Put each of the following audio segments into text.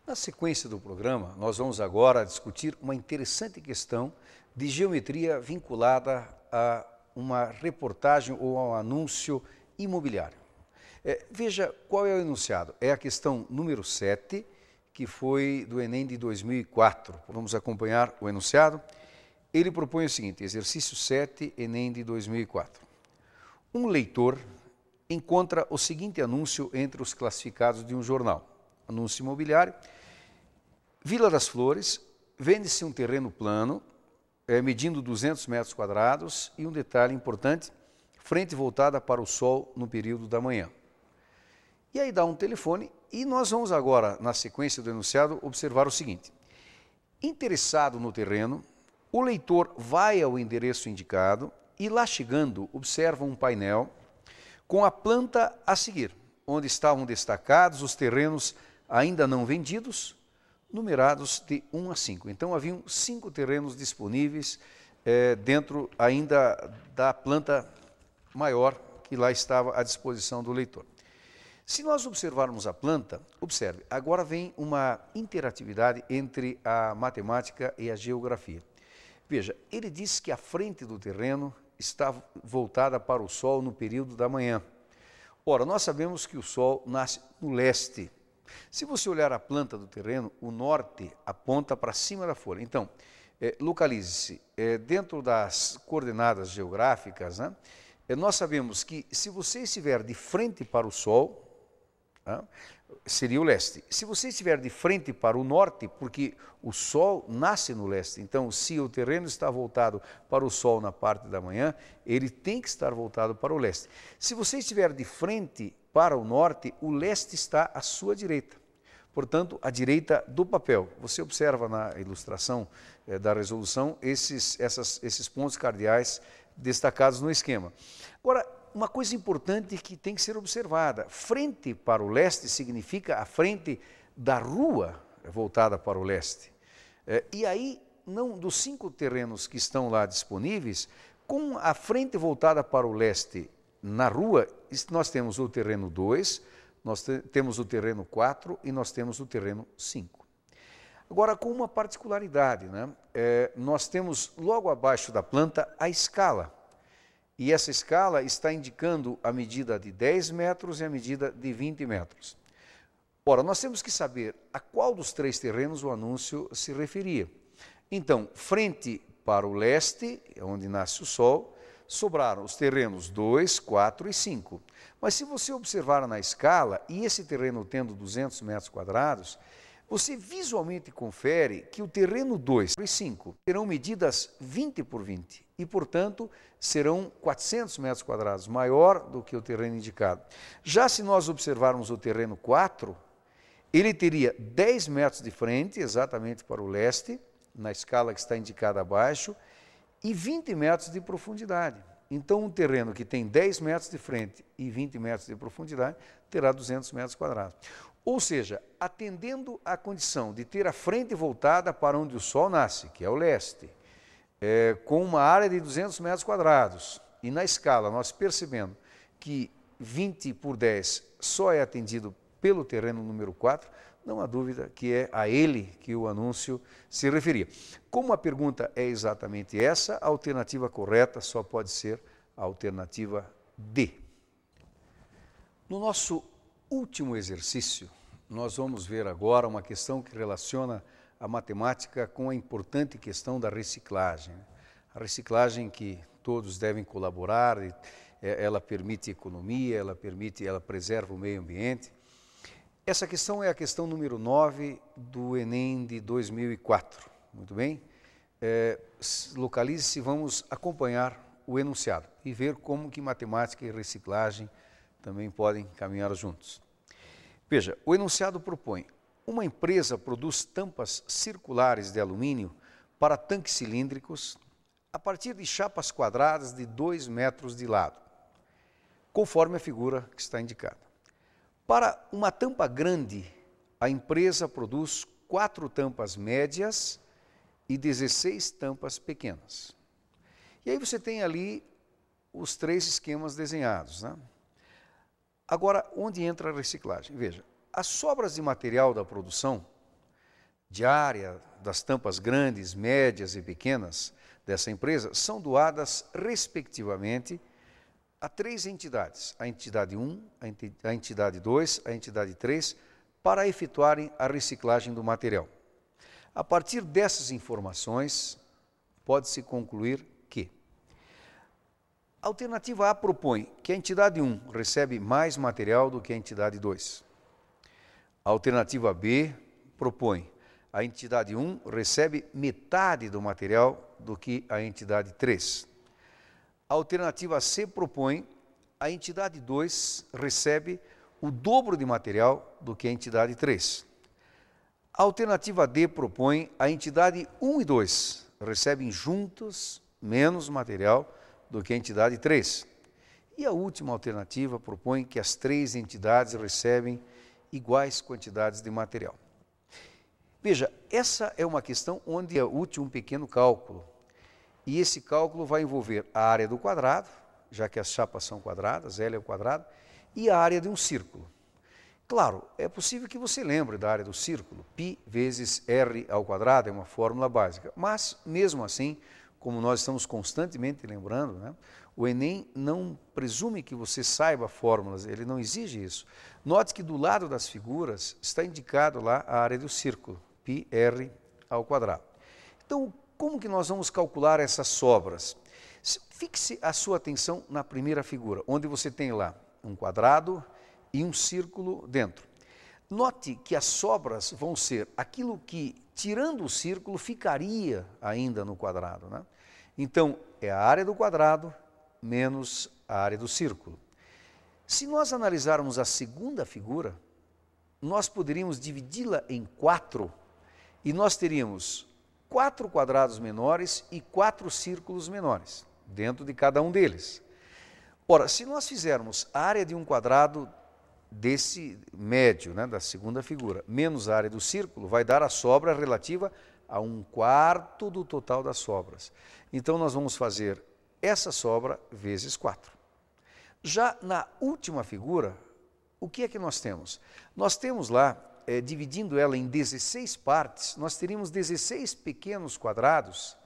Na sequência do programa, nós vamos agora discutir uma interessante questão de geometria vinculada a uma reportagem ou a um anúncio imobiliário. Veja qual é o enunciado. É a questão número 7, que foi do Enem de 2004. Vamos acompanhar o enunciado. Ele propõe o seguinte, exercício 7, Enem de 2004. Um leitor encontra o seguinte anúncio entre os classificados de um jornal. Anúncio imobiliário. Vila das Flores, vende-se um terreno plano, medindo 200 metros quadrados e um detalhe importante, frente voltada para o sol no período da manhã. E aí dá um telefone e nós vamos agora, na sequência do enunciado, observar o seguinte. Interessado no terreno, o leitor vai ao endereço indicado e lá chegando observa um painel com a planta a seguir, onde estavam destacados os terrenos ainda não vendidos, numerados de 1 a 5. Então, haviam 5 terrenos disponíveis dentro ainda da planta maior que lá estava à disposição do leitor. Se nós observarmos a planta, observe, agora vem uma interatividade entre a matemática e a geografia. Veja, ele diz que a frente do terreno está voltada para o sol no período da manhã. Ora, nós sabemos que o sol nasce no leste. Se você olhar a planta do terreno, o norte aponta para cima da folha. Então, localize-se dentro das coordenadas geográficas, né, nós sabemos que se você estiver de frente para o sol, seria o leste. Se você estiver de frente para o norte, porque o sol nasce no leste, então se o terreno está voltado para o sol na parte da manhã, ele tem que estar voltado para o leste. Se você estiver de frente para o norte, o leste está à sua direita. Portanto, à direita do papel. Você observa na ilustração da resolução esses pontos cardeais destacados no esquema. Agora, uma coisa importante que tem que ser observada, frente para o leste significa a frente da rua voltada para o leste. E aí, dos 5 terrenos que estão lá disponíveis, com a frente voltada para o leste na rua, nós temos o terreno 2, nós temos o terreno 4 e nós temos o terreno 5. Agora, com uma particularidade, né? Nós temos logo abaixo da planta a escala. E essa escala está indicando a medida de 10 metros e a medida de 20 metros. Ora, nós temos que saber a qual dos 3 terrenos o anúncio se referia. Então, frente para o leste, onde nasce o sol, sobraram os terrenos 2, 4 e 5. Mas se você observar na escala, e esse terreno tendo 200 metros quadrados, você visualmente confere que o terreno 2 e 5 terão medidas 20 por 20 e, portanto, serão 400 metros quadrados, maior do que o terreno indicado. Já se nós observarmos o terreno 4, ele teria 10 metros de frente, exatamente para o leste, na escala que está indicada abaixo, e 20 metros de profundidade. Então, um terreno que tem 10 metros de frente e 20 metros de profundidade terá 200 metros quadrados. Ou seja, atendendo à condição de ter a frente voltada para onde o sol nasce, que é o leste, com uma área de 200 metros quadrados, e na escala nós percebendo que 20 por 10 só é atendido pelo terreno número 4, não há dúvida que é a ele que o anúncio se referia. Como a pergunta é exatamente essa, a alternativa correta só pode ser a alternativa D. No nosso último exercício, nós vamos ver agora uma questão que relaciona a matemática com a importante questão da reciclagem. A reciclagem que todos devem colaborar, ela permite economia, ela preserva o meio ambiente. Essa questão é a questão número 9 do Enem de 2004. Muito bem? Localize-se, vamos acompanhar o enunciado e ver como que matemática e reciclagem também podem caminhar juntos. Veja, o enunciado propõe: uma empresa produz tampas circulares de alumínio para tanques cilíndricos a partir de chapas quadradas de 2 metros de lado, conforme a figura que está indicada. Para uma tampa grande, a empresa produz 4 tampas médias e 16 tampas pequenas. E aí você tem ali os 3 esquemas desenhados, né? Agora, onde entra a reciclagem? Veja, as sobras de material da produção de área das tampas grandes, médias e pequenas dessa empresa são doadas, respectivamente, a 3 entidades, a entidade 1, a entidade 2, a entidade 3, para efetuarem a reciclagem do material. A partir dessas informações, pode-se concluir que a alternativa A propõe que a entidade 1 recebe mais material do que a entidade 2. A alternativa B propõe a entidade 1 recebe metade do material do que a entidade 3. A alternativa C propõe a entidade 2 recebe o dobro de material do que a entidade 3. A alternativa D propõe a entidade 1 e 2 recebem juntos menos material do que a entidade 3. E a última alternativa propõe que as 3 entidades recebem iguais quantidades de material. Veja, essa é uma questão onde é útil um pequeno cálculo. E esse cálculo vai envolver a área do quadrado, já que as chapas são quadradas, L é o quadrado, e a área de um círculo. Claro, é possível que você lembre da área do círculo, π vezes r ao quadrado, é uma fórmula básica. Mas, mesmo assim, como nós estamos constantemente lembrando, né, o Enem não presume que você saiba fórmulas, ele não exige isso. Note que do lado das figuras está indicado lá a área do círculo, πr ao quadrado. Então, como que nós vamos calcular essas sobras? Fixe a sua atenção na primeira figura, onde você tem lá um quadrado e um círculo dentro. Note que as sobras vão ser aquilo que, tirando o círculo, ficaria ainda no quadrado, né? Então, é a área do quadrado menos a área do círculo. Se nós analisarmos a segunda figura, nós poderíamos dividi-la em 4 e nós teríamos 4 quadrados menores e 4 círculos menores, dentro de cada um deles. Ora, se nós fizermos a área de um quadrado desse médio, né, da segunda figura, menos a área do círculo, vai dar a sobra relativa a 1/4 do total das sobras. Então, nós vamos fazer essa sobra vezes 4. Já na última figura, o que é que nós temos? Nós temos lá, dividindo ela em 16 partes, nós teríamos 16 pequenos quadrados,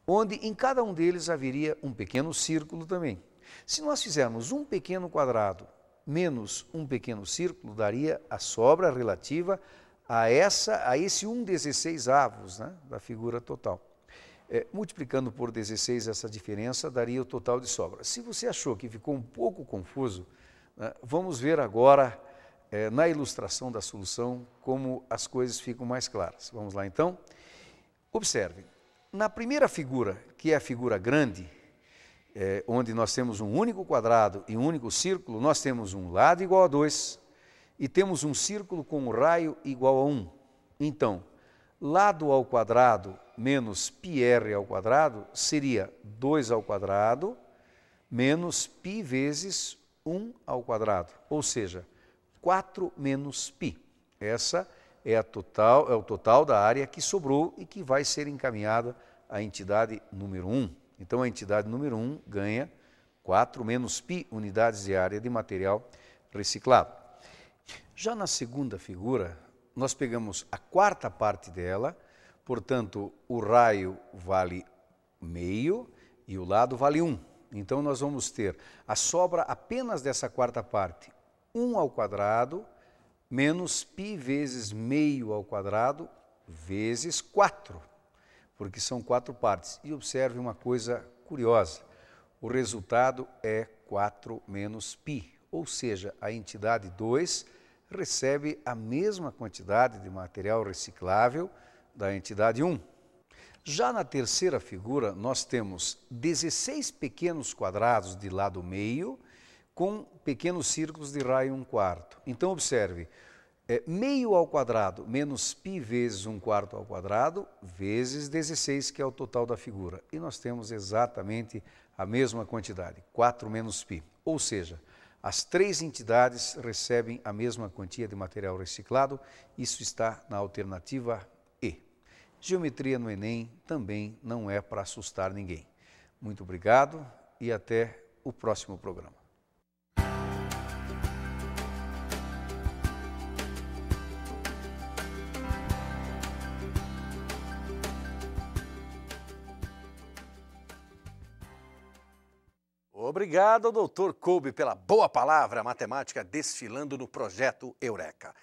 onde em cada um deles haveria um pequeno círculo também. Se nós fizermos um pequeno quadrado menos um pequeno círculo, daria a sobra relativa a esse 1/16avos, né, da figura total. Multiplicando por 16 essa diferença, daria o total de sobra. Se você achou que ficou um pouco confuso, né, vamos ver agora, na ilustração da solução, como as coisas ficam mais claras. Vamos lá então? Observe, na primeira figura, que é a figura grande, onde nós temos um único quadrado e um único círculo, nós temos um lado igual a 2 e temos um círculo com um raio igual a 1. Então, lado ao quadrado menos πr ao quadrado seria 2 ao quadrado menos π vezes 1 ao quadrado, ou seja, 4 menos π. Essa é o total da área que sobrou e que vai ser encaminhada à entidade número 1. Então, a entidade número 1 ganha 4 menos π unidades de área de material reciclado. Já na segunda figura, nós pegamos a 4ª parte dela, portanto, o raio vale meio e o lado vale 1. Então, nós vamos ter a sobra apenas dessa 4ª parte, 1 ao quadrado menos π vezes meio ao quadrado vezes 4, porque são 4 partes. E observe uma coisa curiosa, o resultado é 4 menos π, ou seja, a entidade 2 recebe a mesma quantidade de material reciclável da entidade 1. Já na terceira figura, nós temos 16 pequenos quadrados de lado meio, com pequenos círculos de raio 1/4. Então, observe, meio ao quadrado menos π vezes 1/4 ao quadrado, vezes 16, que é o total da figura. E nós temos exatamente a mesma quantidade, 4 menos π. Ou seja, as 3 entidades recebem a mesma quantia de material reciclado. Isso está na alternativa E. Geometria no Enem também não é para assustar ninguém. Muito obrigado e até o próximo programa. Obrigado, doutor Kolbe, pela boa palavra, matemática desfilando no projeto Eureka.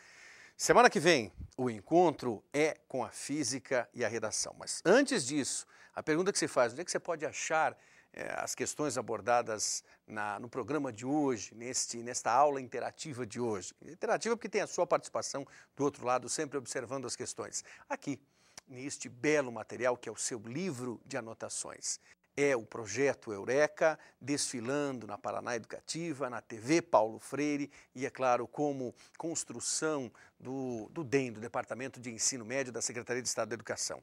Semana que vem, o encontro é com a física e a redação. Mas antes disso, a pergunta que se faz, onde é que você pode achar as questões abordadas no programa de hoje, nesta aula interativa de hoje? Interativa porque tem a sua participação do outro lado, sempre observando as questões. Aqui, neste belo material que é o seu livro de anotações. É o projeto Eureka, desfilando na Paraná Educativa, na TV Paulo Freire e, é claro, como construção do DEM, do Departamento de Ensino Médio da Secretaria de Estado da Educação.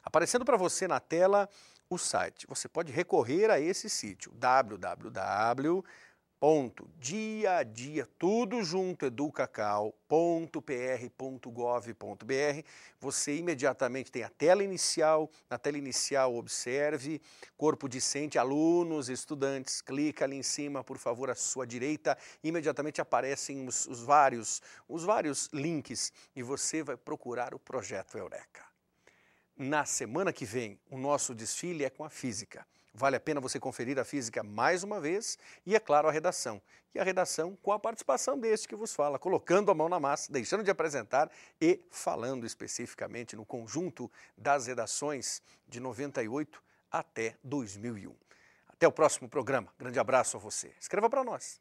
Aparecendo para você na tela o site. Você pode recorrer a esse sítio, www.diaadia, tudo junto, educacau.pr.gov.br. Você imediatamente tem a tela inicial, na tela inicial observe, corpo discente, alunos, estudantes, clica ali em cima, por favor, à sua direita, imediatamente aparecem os vários links e você vai procurar o projeto Eureka. Na semana que vem, o nosso desfile é com a física. Vale a pena você conferir a física mais uma vez e, é claro, a redação. E a redação com a participação deste que vos fala, colocando a mão na massa, deixando de apresentar e falando especificamente no conjunto das redações de 98 até 2001. Até o próximo programa. Grande abraço a você. Escreva para nós.